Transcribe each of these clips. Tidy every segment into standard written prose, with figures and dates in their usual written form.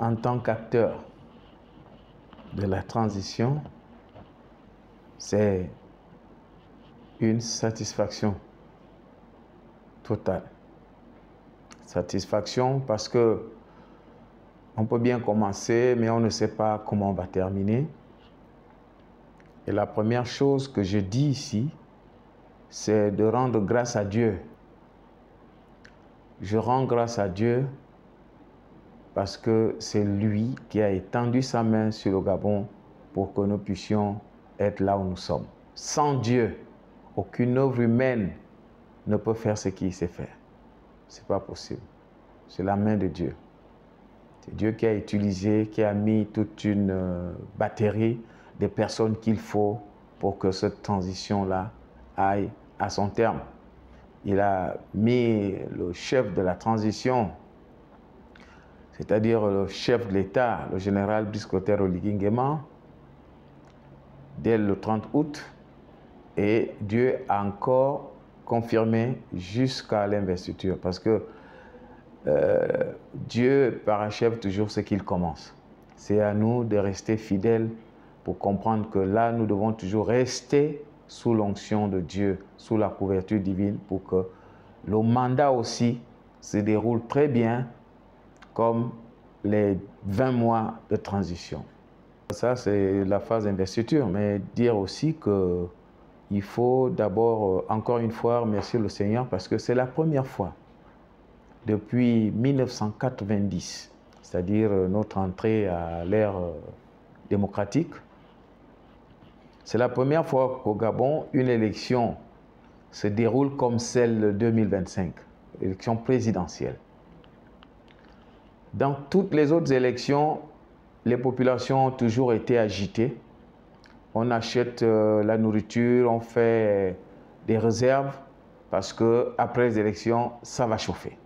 en tant qu'acteur de la transition, c'est une satisfaction totale. Satisfaction parce que on peut bien commencer, mais on ne sait pas comment on va terminer. Et la première chose que je dis ici, c'est de rendre grâce à Dieu. Je rends grâce à Dieu parce que c'est lui qui a étendu sa main sur le Gabon pour que nous puissions être là où nous sommes. Sans Dieu, aucune œuvre humaine ne peut faire ce qu'il sait faire. Ce n'est pas possible. C'est la main de Dieu. C'est Dieu qui a utilisé, qui a mis toute une batterie de personnes qu'il faut pour que cette transition-là aille à son terme. Il a mis le chef de la transition, c'est-à-dire le chef de l'État, le général Brice Clotaire Oligui Nguema, dès le 30 août, et Dieu a encore confirmé jusqu'à l'investiture, parce que Dieu parachève toujours ce qu'il commence. C'est à nous de rester fidèles pour comprendre que là, nous devons toujours rester sous l'onction de Dieu, sous la couverture divine, pour que le mandat aussi se déroule très bien, comme les 20 mois de transition. Ça, c'est la phase d'investiture, mais dire aussi qu'il faut d'abord, encore une fois, remercier le Seigneur, parce que c'est la première fois depuis 1990, c'est-à-dire notre entrée à l'ère démocratique. C'est la première fois qu'au Gabon, une élection se déroule comme celle de 2025, élection présidentielle. Dans toutes les autres élections, les populations ont toujours été agitées. On achète la nourriture, on fait des réserves, parce qu'après les élections, ça va chauffer.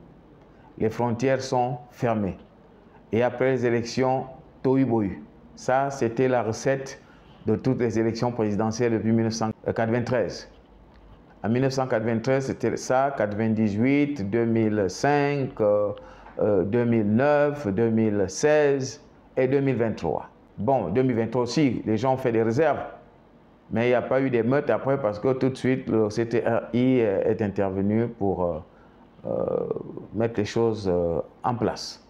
Les frontières sont fermées. Et après les élections, tohu-bohu. Ça, c'était la recette de toutes les élections présidentielles depuis 1993. En 1993, c'était ça, 98, 2005, 2009, 2016 et 2023. Bon, 2023 aussi, les gens ont fait des réserves. Mais il n'y a pas eu d'émeute après parce que tout de suite, le CTRI est intervenu pour mettre les choses en place.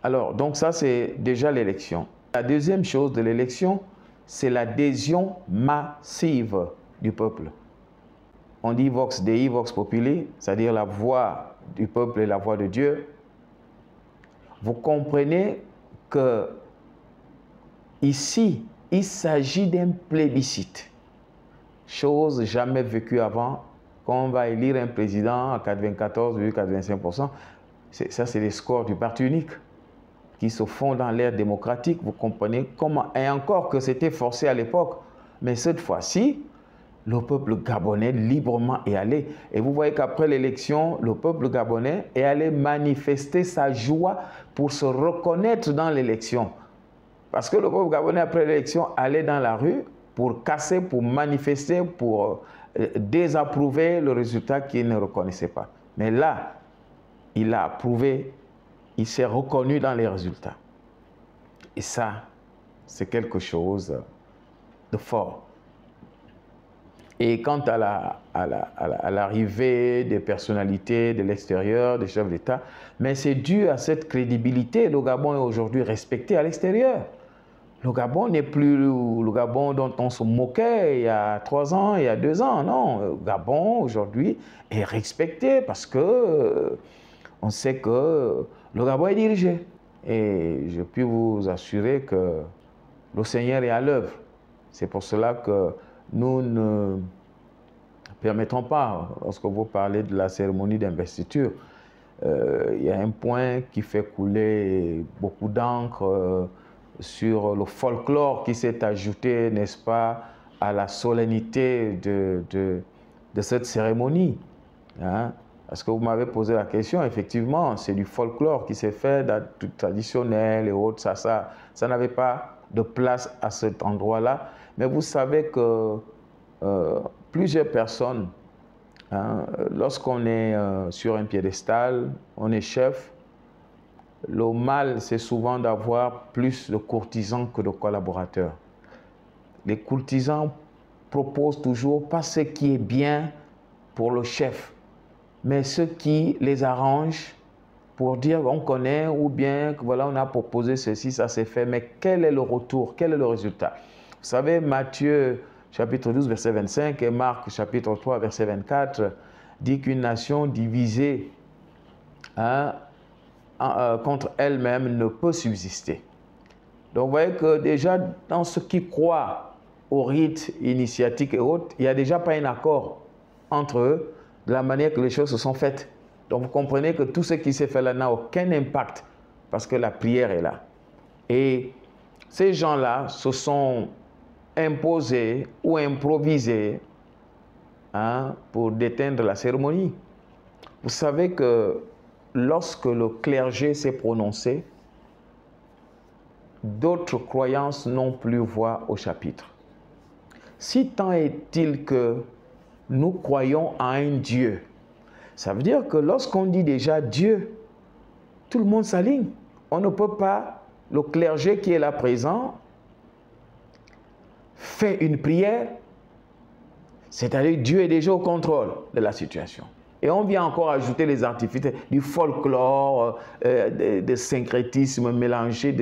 Alors, donc ça, c'est déjà l'élection. La deuxième chose de l'élection, c'est l'adhésion massive du peuple. On dit Vox Dei, Vox Populi, c'est-à-dire la voix du peuple et la voix de Dieu. Vous comprenez que ici, il s'agit d'un plébiscite, chose jamais vécue avant. Quand on va élire un président à 94,85%, ça c'est les scores du parti unique qui se font dans l'ère démocratique. Vous comprenez comment, et encore que c'était forcé à l'époque, mais cette fois-ci, le peuple gabonais librement est allé. Et vous voyez qu'après l'élection, le peuple gabonais est allé manifester sa joie pour se reconnaître dans l'élection. Parce que le peuple gabonais, après l'élection, allait dans la rue pour casser, pour manifester, pour désapprouver le résultat qu'il ne reconnaissait pas. Mais là, il a approuvé, il s'est reconnu dans les résultats. Et ça, c'est quelque chose de fort. Et quant à l'arrivée des personnalités de l'extérieur, des chefs d'État, mais c'est dû à cette crédibilité. Le Gabon est aujourd'hui respecté à l'extérieur. Le Gabon n'est plus le Gabon dont on se moquait il y a 3 ans, il y a 2 ans. Non, le Gabon aujourd'hui est respecté parce que on sait que le Gabon est dirigé. Et je puis vous assurer que le Seigneur est à l'œuvre. C'est pour cela que nous ne permettrons pas, lorsque vous parlez de la cérémonie d'investiture, il y a un point qui fait couler beaucoup d'encre sur le folklore qui s'est ajouté, n'est-ce pas, à la solennité de cette cérémonie. Hein? Parce que vous m'avez posé la question, effectivement, c'est du folklore qui s'est fait, traditionnel et autres, ça n'avait pas de place à cet endroit-là. Mais vous savez que plusieurs personnes, hein, lorsqu'on est sur un piédestal, on est chef, le mal, c'est souvent d'avoir plus de courtisans que de collaborateurs. Les courtisans proposent toujours pas ce qui est bien pour le chef, mais ce qui les arrange pour dire on connaît ou bien que voilà, on a proposé ceci, ça s'est fait, mais quel est le retour, quel est le résultat? Vous savez, Matthieu chapitre 12, verset 25 et Marc chapitre 3, verset 24 dit qu'une nation divisée contre elle-même ne peut subsister. Donc vous voyez que déjà dans ceux qui croient au rite initiatique et autres, il n'y a déjà pas un accord entre eux de la manière que les choses se sont faites. Donc vous comprenez que tout ce qui s'est fait là n'a aucun impact parce que la prière est là. Et ces gens-là se sont imposés ou improvisés pour déteindre la cérémonie. Vous savez que lorsque le clergé s'est prononcé, d'autres croyances n'ont plus voix au chapitre. Si tant est-il que nous croyons à un Dieu, ça veut dire que lorsqu'on dit déjà Dieu, tout le monde s'aligne. On ne peut pas, le clergé qui est là présent, fait une prière, c'est-à-dire Dieu est déjà au contrôle de la situation. Et on vient encore ajouter les artifices du folklore, de syncrétisme mélangé.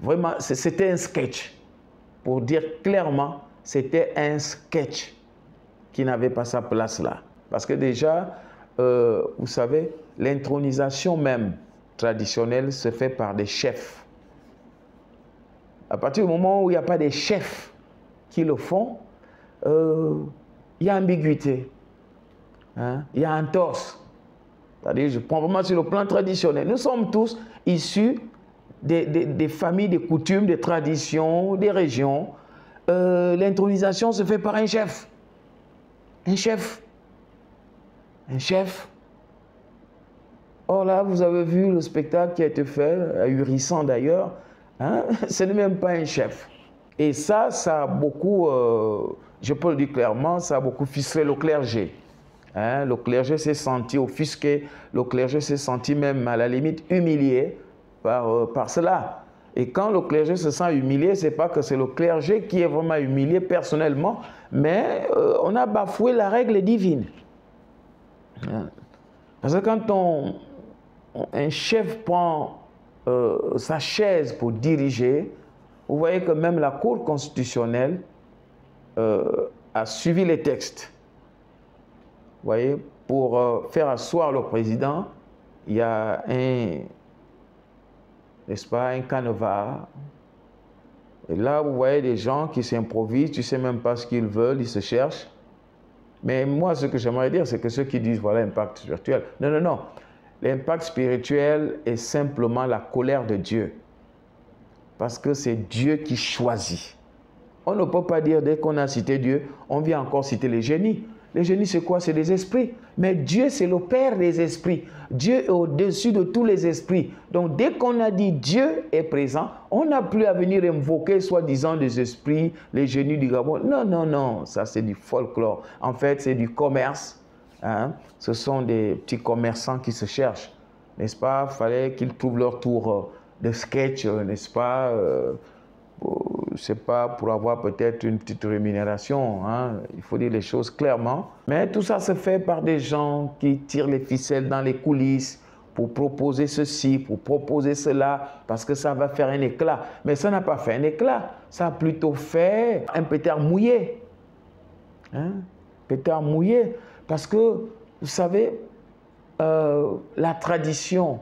Vraiment, c'était un sketch. Pour dire clairement, c'était un sketch qui n'avait pas sa place là. Parce que déjà, vous savez, l'intronisation même traditionnelle se fait par des chefs. À partir du moment où il n'y a pas des chefs qui le font, il y a ambiguïté. Il y a un torse. C'est-à-dire, je prends vraiment sur le plan traditionnel. Nous sommes tous issus des familles, des coutumes, des traditions, des régions. L'intronisation se fait par un chef. Un chef. Un chef. Or là, vous avez vu le spectacle qui a été fait, ahurissant d'ailleurs. Ce n'est même pas un chef. Et ça a beaucoup, je peux le dire clairement, ça a beaucoup ficelé le clergé. Le clergé s'est senti offusqué, le clergé s'est senti même à la limite humilié par cela. Et quand le clergé se sent humilié, ce n'est pas que c'est le clergé qui est vraiment humilié personnellement, mais on a bafoué la règle divine. Parce que quand un chef prend sa chaise pour diriger, vous voyez que même la Cour constitutionnelle a suivi les textes. Vous voyez, pour faire asseoir le président, il y a n'est-ce pas, un canevas. Et là, vous voyez des gens qui s'improvisent, tu ne sais même pas ce qu'ils veulent, ils se cherchent. Mais moi, ce que j'aimerais dire, c'est que ceux qui disent, voilà, impact spirituel. Non, non, non. L'impact spirituel est simplement la colère de Dieu. Parce que c'est Dieu qui choisit. On ne peut pas dire, dès qu'on a cité Dieu, on vient encore citer les génies. Les génies, c'est quoi? C'est des esprits. Mais Dieu, c'est le Père des esprits. Dieu est au-dessus de tous les esprits. Donc, dès qu'on a dit Dieu est présent, on n'a plus à venir invoquer soi-disant des esprits, les génies du Gabon. Non, non, non. Ça, c'est du folklore. En fait, c'est du commerce. Ce sont des petits commerçants qui se cherchent. N'est-ce pas? Il fallait qu'ils trouvent leur tour de sketch, n'est-ce pas? C'est pas pour avoir peut-être une petite rémunération, il faut dire les choses clairement. Mais tout ça se fait par des gens qui tirent les ficelles dans les coulisses pour proposer ceci, pour proposer cela, parce que ça va faire un éclat. Mais ça n'a pas fait un éclat, ça a plutôt fait un pétard mouillé. Pétard mouillé, parce que, vous savez, la tradition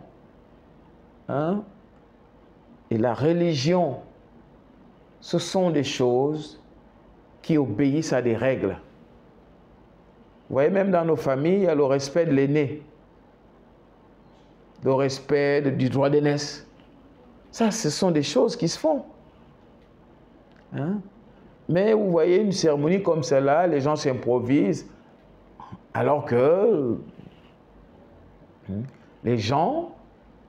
et la religion, ce sont des choses qui obéissent à des règles. Vous voyez, même dans nos familles, il y a le respect de l'aîné, le respect du droit d'aînesse. Ça, ce sont des choses qui se font. Mais vous voyez, une cérémonie comme celle-là, les gens s'improvisent, alors que les gens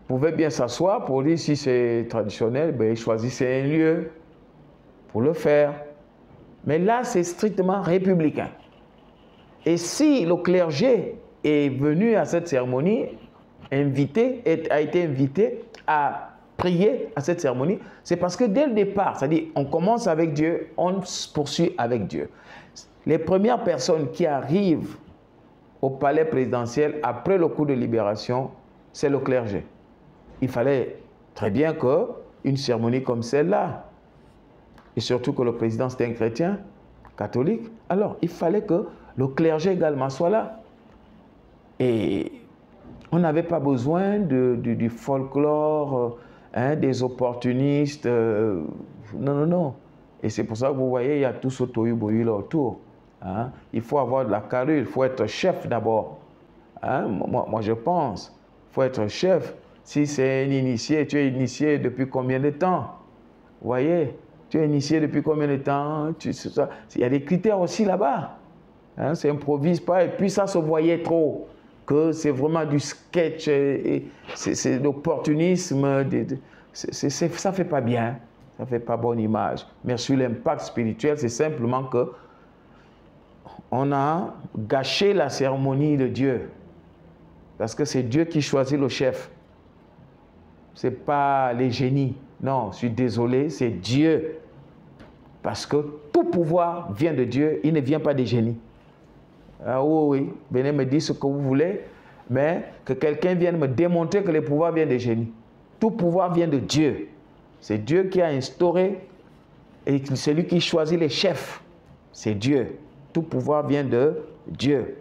pouvaient bien s'asseoir pour dire si c'est traditionnel, ben, ils choisissaient un lieu pour le faire. Mais là, c'est strictement républicain. Et si le clergé est venu à cette cérémonie, a été invité, à prier à cette cérémonie, c'est parce que dès le départ, c'est-à-dire on commence avec Dieu, on se poursuit avec Dieu. Les premières personnes qui arrivent au palais présidentiel après le coup de libération, c'est le clergé. Il fallait très bien qu'une cérémonie comme celle-là, et surtout que le président c'était un chrétien catholique, alors il fallait que le clergé également soit là. Et on n'avait pas besoin du folklore, des opportunistes. Non, non, non. Et c'est pour ça que vous voyez, il y a tout ce tohu-bohu là autour. Hein. Il faut avoir de la carrure, il faut être chef d'abord. Hein. Moi, je pense, il faut être chef. Si c'est un initié, tu es initié depuis combien de temps? Vous voyez, tu es initié depuis combien de temps? Il y a des critères aussi là-bas. Hein, ça n'improvise pas. Et puis ça se voyait trop, que c'est vraiment du sketch, c'est l'opportunisme. Ça ne fait pas bien, ça ne fait pas bonne image. Mais sur l'impact spirituel, c'est simplement que on a gâché la cérémonie de Dieu. Parce que c'est Dieu qui choisit le chef. Ce n'est pas les génies. Non, je suis désolé, c'est Dieu. Parce que tout pouvoir vient de Dieu, il ne vient pas des génies. Ah oui, oui, venez me dire ce que vous voulez, mais que quelqu'un vienne me démontrer que le pouvoir vient des génies. Tout pouvoir vient de Dieu. C'est Dieu qui a instauré, et c'est lui qui choisit les chefs. C'est Dieu. Tout pouvoir vient de Dieu.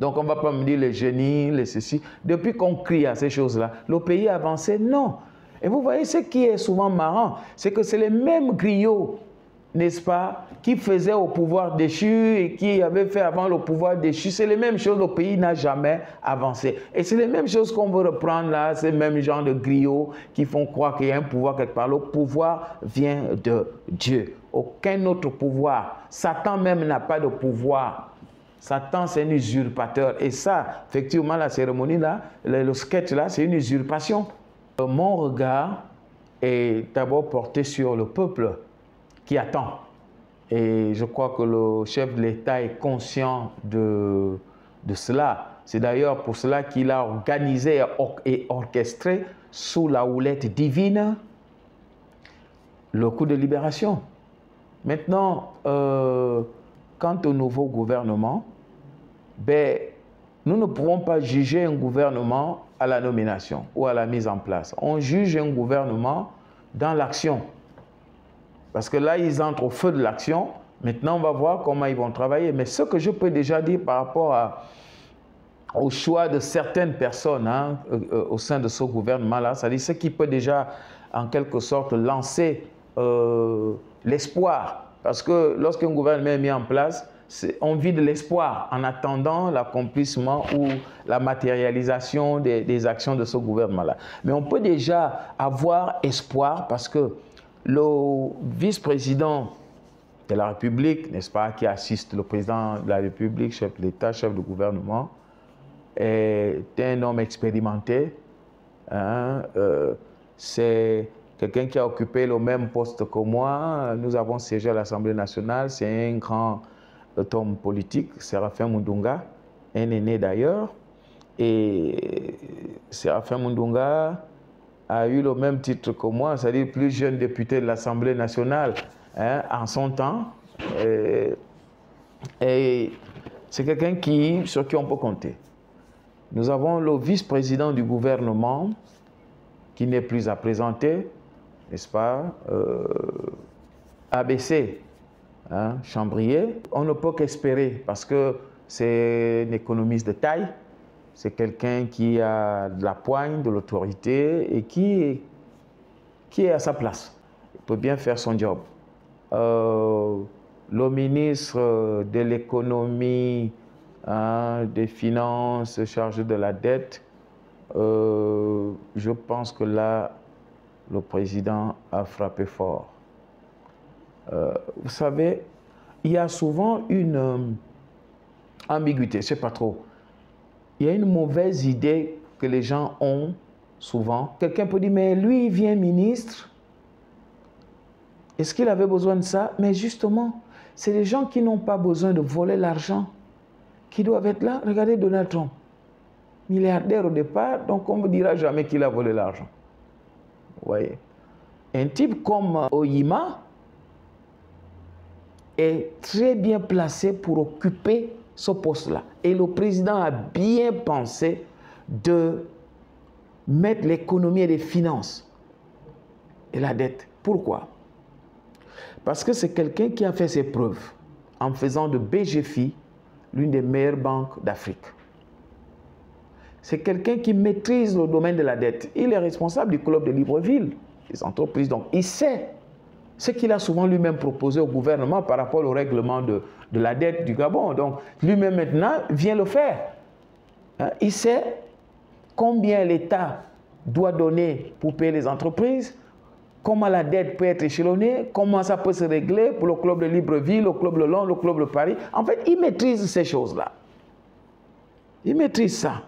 Donc on ne va pas me dire les génies, les ceci. Depuis qu'on crie à ces choses-là, le pays a avancé, non. Et vous voyez, ce qui est souvent marrant, c'est que c'est les mêmes griots, n'est-ce pas, qui faisaient au pouvoir déchu et qui avaient fait avant le pouvoir déchu. C'est les mêmes choses, le pays n'a jamais avancé. Et c'est les mêmes choses qu'on veut reprendre là, ces mêmes genres de griots qui font croire qu'il y a un pouvoir quelque part. Le pouvoir vient de Dieu. Aucun autre pouvoir. Satan même n'a pas de pouvoir. Satan, c'est un usurpateur. Et ça, effectivement, la cérémonie là, le sketch là, c'est une usurpation. Mon regard est d'abord porté sur le peuple qui attend. Et je crois que le chef de l'État est conscient de cela. C'est d'ailleurs pour cela qu'il a organisé et orchestré sous la houlette divine le coup de libération. Maintenant, quant au nouveau gouvernement, ben, nous ne pourrons pas juger un gouvernement à la nomination ou à la mise en place. On juge un gouvernement dans l'action. Parce que là, ils entrent au feu de l'action. Maintenant, on va voir comment ils vont travailler. Mais ce que je peux déjà dire par rapport au choix de certaines personnes au sein de ce gouvernement-là, c'est-à-dire ce qui peut déjà, en quelque sorte, lancer l'espoir. Parce que lorsqu'un gouvernement est mis en place, on vit de l'espoir en attendant l'accomplissement ou la matérialisation des actions de ce gouvernement-là. Mais on peut déjà avoir espoir parce que le vice-président de la République, n'est-ce pas, qui assiste le président de la République, chef de l'État, chef de gouvernement, est un homme expérimenté. C'est quelqu'un qui a occupé le même poste que moi. Nous avons siégé à l'Assemblée nationale. C'est un grand homme politique, Séraphin Mundunga, un aîné d'ailleurs. Et Séraphin Mundunga a eu le même titre que moi, c'est-à-dire plus jeune député de l'Assemblée nationale en son temps. Et c'est quelqu'un sur qui on peut compter. Nous avons le vice-président du gouvernement qui n'est plus à présenter, n'est-ce pas, ABC, Chambrier. On ne peut qu'espérer parce que c'est un économiste de taille, c'est quelqu'un qui a de la poigne, de l'autorité et qui est à sa place. Il peut bien faire son job. Le ministre de l'économie, des finances, chargé de la dette, je pense que là, le président a frappé fort. Vous savez, il y a souvent une ambiguïté, je ne sais pas trop. Il y a une mauvaise idée que les gens ont souvent. Quelqu'un peut dire, mais lui, il vient ministre. Est-ce qu'il avait besoin de ça? Mais justement, c'est les gens qui n'ont pas besoin de voler l'argent qui doivent être là. Regardez Donald Trump, milliardaire au départ, donc on ne me dira jamais qu'il a volé l'argent. Vous voyez. Un type comme Oyima est très bien placé pour occuper ce poste-là. Et le président a bien pensé de mettre l'économie et les finances et la dette. Pourquoi? Parce que c'est quelqu'un qui a fait ses preuves en faisant de BGFI l'une des meilleures banques d'Afrique. C'est quelqu'un qui maîtrise le domaine de la dette. Il est responsable du club de Libreville, des entreprises. Donc, il sait ce qu'il a souvent lui-même proposé au gouvernement par rapport au règlement de la dette du Gabon. Donc, lui-même maintenant vient le faire. Il sait combien l'État doit donner pour payer les entreprises, comment la dette peut être échelonnée, comment ça peut se régler pour le club de Libreville, le club de Londres, le club de Paris. En fait, il maîtrise ces choses-là. Il maîtrise ça.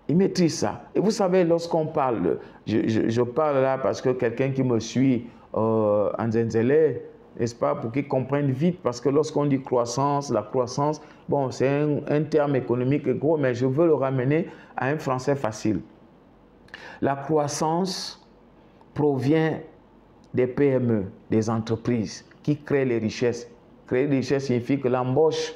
Il maîtrise ça. Et vous savez, lorsqu'on parle, je parle là parce que quelqu'un qui me suit en Zenzele, n'est-ce pas, pour qu'ils comprennent vite, parce que lorsqu'on dit croissance, la croissance, bon, c'est un terme économique gros, mais je veux le ramener à un français facile. La croissance provient des PME, des entreprises qui créent les richesses. Créer des richesses signifie que l'embauche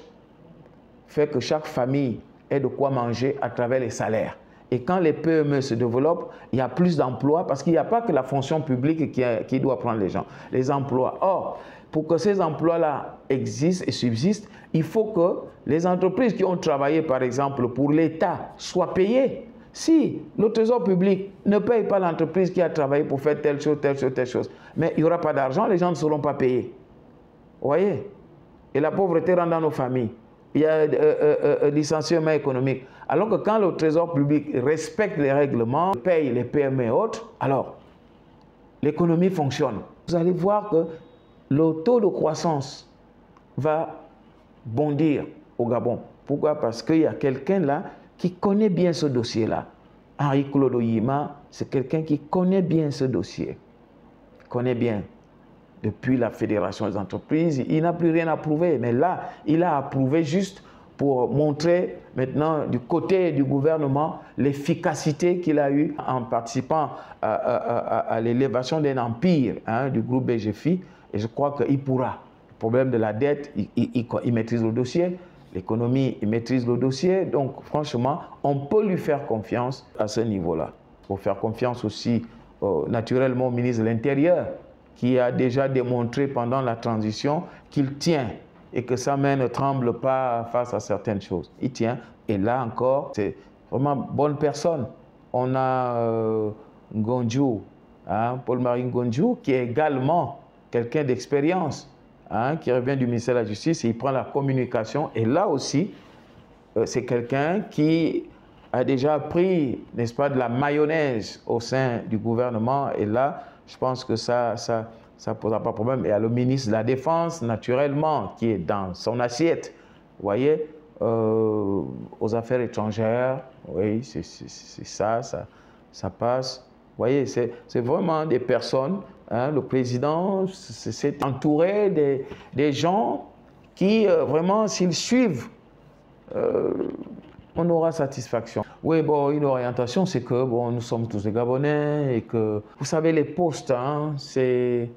fait que chaque famille ait de quoi manger à travers les salaires. Et quand les PME se développent, il y a plus d'emplois parce qu'il n'y a pas que la fonction publique qui doit prendre les gens, les emplois. Or, pour que ces emplois-là existent et subsistent, il faut que les entreprises qui ont travaillé, par exemple, pour l'État, soient payées. Si le trésor public ne paye pas l'entreprise qui a travaillé pour faire telle chose, telle chose, telle chose, mais il n'y aura pas d'argent, les gens ne seront pas payés. Vous voyez? Et la pauvreté rentre dans nos familles. Il y a licenciement économique. Alors que quand le trésor public respecte les règlements, paye les PME et autres, alors l'économie fonctionne. Vous allez voir que le taux de croissance va bondir au Gabon. Pourquoi? Parce qu'il y a quelqu'un là qui connaît bien ce dossier-là. Henri-Claude Oyima, c'est quelqu'un qui connaît bien ce dossier. Il connaît bien. Depuis la Fédération des entreprises, il n'a plus rien à prouver. Mais là, il a approuvé juste pour montrer maintenant du côté du gouvernement l'efficacité qu'il a eue en participant à l'élévation d'un empire du groupe BGFI. Et je crois qu'il pourra. Le problème de la dette, il maîtrise le dossier. L'économie, il maîtrise le dossier. Donc, franchement, on peut lui faire confiance à ce niveau-là. Il faut faire confiance aussi, naturellement, au ministre de l'Intérieur, qui a déjà démontré pendant la transition qu'il tient et que sa main ne tremble pas face à certaines choses. Il tient. Et là encore, c'est vraiment bonne personne. On a Ngonjou, Paul-Marie Ngonjou, qui est également quelqu'un d'expérience, qui revient du ministère de la Justice, et il prend la communication. Et là aussi, c'est quelqu'un qui a déjà pris, n'est-ce pas, de la mayonnaise au sein du gouvernement. Et là, je pense que ça ne posera pas de problème. Et il y a le ministre de la Défense, naturellement, qui est dans son assiette. Vous voyez, aux affaires étrangères, oui, c'est ça passe. Vous voyez, c'est vraiment des personnes. Le président s'est entouré des gens qui, vraiment, s'ils suivent, on aura satisfaction. Oui, bon, une orientation, c'est que bon, nous sommes tous des Gabonais et que, vous savez, les postes, c'est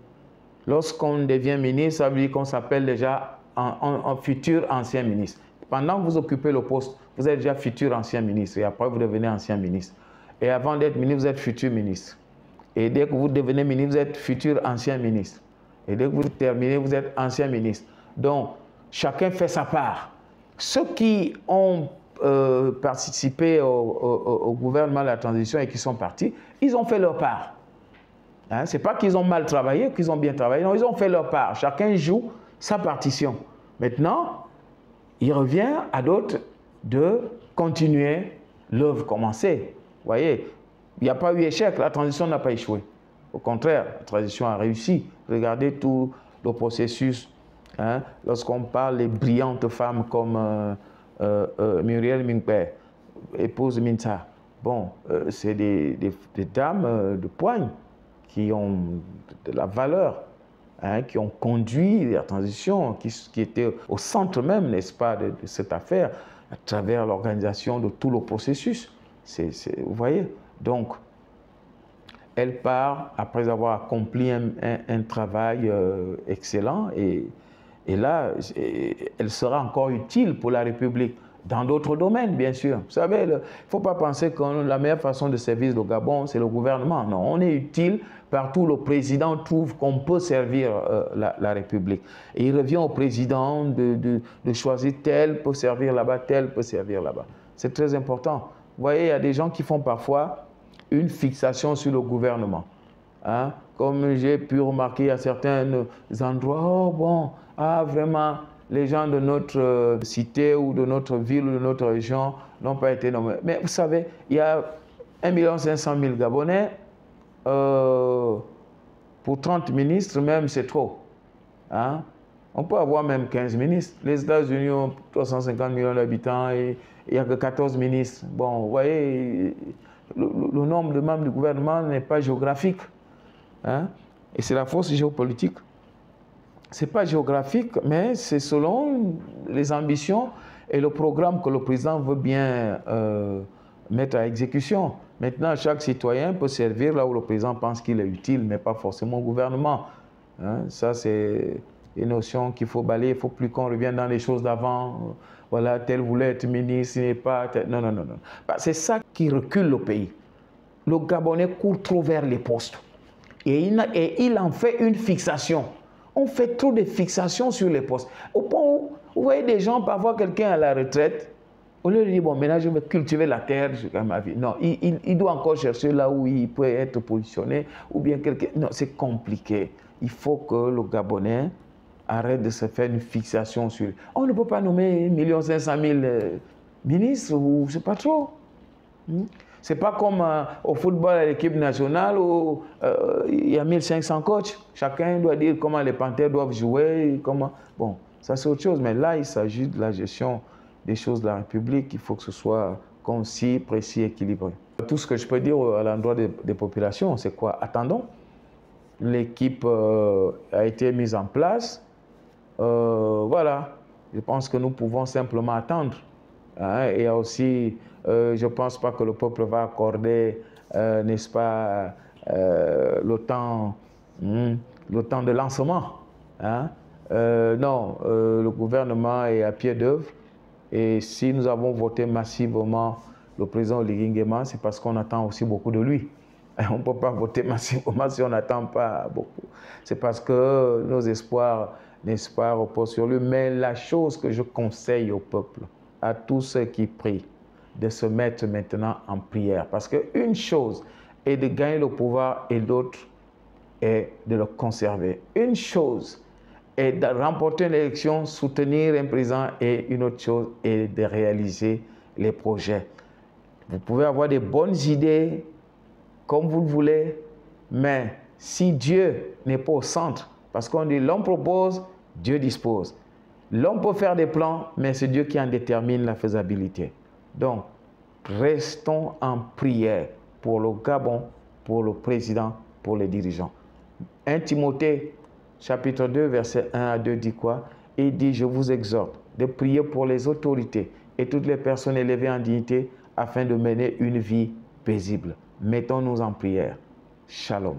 lorsqu'on devient ministre, ça veut dire qu'on s'appelle déjà un futur ancien ministre. Pendant que vous occupez le poste, vous êtes déjà futur ancien ministre et après vous devenez ancien ministre. Et avant d'être ministre, vous êtes futur ministre. Et dès que vous devenez ministre, vous êtes futur ancien ministre. Et dès que vous terminez, vous êtes ancien ministre. Donc, chacun fait sa part. Ceux qui ont participé au gouvernement de la transition et qui sont partis, ils ont fait leur part. Ce n'est pas qu'ils ont mal travaillé, qu'ils ont bien travaillé. Non, ils ont fait leur part. Chacun joue sa partition. Maintenant, il revient à d'autres de continuer l'œuvre commencée. Vous voyez, il n'y a pas eu échec, la transition n'a pas échoué. Au contraire, la transition a réussi. Regardez tout le processus. Lorsqu'on parle des brillantes femmes comme Muriel Mingpe, épouse Minta, bon, c'est des dames de poigne qui ont de la valeur, qui ont conduit la transition, qui étaient au centre même, n'est-ce pas, de cette affaire, à travers l'organisation de tout le processus. Vous voyez? Donc, elle part après avoir accompli un travail excellent et là, elle sera encore utile pour la République. Dans d'autres domaines, bien sûr. Vous savez, il ne faut pas penser que la meilleure façon de servir le Gabon, c'est le gouvernement. Non, on est utile partout où le président trouve qu'on peut servir la République. Et il revient au président de choisir tel peut servir là-bas, tel peut servir là-bas. C'est très important. Vous voyez, il y a des gens qui font parfois une fixation sur le gouvernement. Hein? Comme j'ai pu remarquer à certains endroits, oh bon, ah vraiment, les gens de notre cité ou de notre ville ou de notre région n'ont pas été nommés. Mais vous savez, il y a 1 500 000 Gabonais, pour 30 ministres même, c'est trop. Hein? On peut avoir même 15 ministres. Les États-Unis ont 350 millions d'habitants et il n'y a que 14 ministres. Bon, vous voyez, le nombre de membres du gouvernement n'est pas géographique. Hein? Et c'est la force géopolitique. Ce n'est pas géographique, mais c'est selon les ambitions et le programme que le président veut bien mettre à exécution. Maintenant, chaque citoyen peut servir là où le président pense qu'il est utile, mais pas forcément au gouvernement. Hein? Ça, c'est une notion qu'il faut balayer. Il ne faut plus qu'on revienne dans les choses d'avant. Voilà, tel voulait être ministre, il n'est pas... Tel... Non, non, non, non. C'est ça qui recule le pays. Le Gabonais court trop vers les postes. Et il en fait une fixation. On fait trop de fixations sur les postes. Au point où, vous voyez des gens, parfois quelqu'un à la retraite, au lieu de dire, bon, maintenant je vais cultiver la terre jusqu'à ma vie. Non, il doit encore chercher là où il peut être positionné, ou bien quelqu'un... Non, c'est compliqué. Il faut que le Gabonais arrête de se faire une fixation sur... On ne peut pas nommer 1 500 000 ministres, ou je ne sais pas trop. Ce n'est pas comme au football à l'équipe nationale où il y a 1500 coachs. Chacun doit dire comment les Panthères doivent jouer. Comment... Bon, ça c'est autre chose. Mais là, il s'agit de la gestion des choses de la République. Il faut que ce soit concis, précis, équilibré. Tout ce que je peux dire à l'endroit des populations, c'est quoi? Attendons. L'équipe a été mise en place. Voilà. Je pense que nous pouvons simplement attendre. Hein? Et il y a aussi... je ne pense pas que le peuple va accorder, n'est-ce pas, le temps de lancement. Hein? Non, le gouvernement est à pied d'œuvre. Et si nous avons voté massivement le président Oligui Nguema, c'est parce qu'on attend aussi beaucoup de lui. On ne peut pas voter massivement si on n'attend pas beaucoup. C'est parce que nos espoirs, n'est-ce pas, reposent sur lui. Mais la chose que je conseille au peuple, à tous ceux qui prient, de se mettre maintenant en prière. Parce qu'une chose est de gagner le pouvoir et l'autre est de le conserver. Une chose est de remporter une élection, soutenir un président, et une autre chose est de réaliser les projets. Vous pouvez avoir des bonnes idées comme vous le voulez, mais si Dieu n'est pas au centre, parce qu'on dit l'homme propose, Dieu dispose. L'homme peut faire des plans, mais c'est Dieu qui en détermine la faisabilité. Donc, restons en prière pour le Gabon, pour le président, pour les dirigeants. 1 Timothée, chapitre 2, verset 1 à 2 dit quoi? Il dit, je vous exhorte de prier pour les autorités et toutes les personnes élevées en dignité afin de mener une vie paisible. Mettons-nous en prière. Shalom.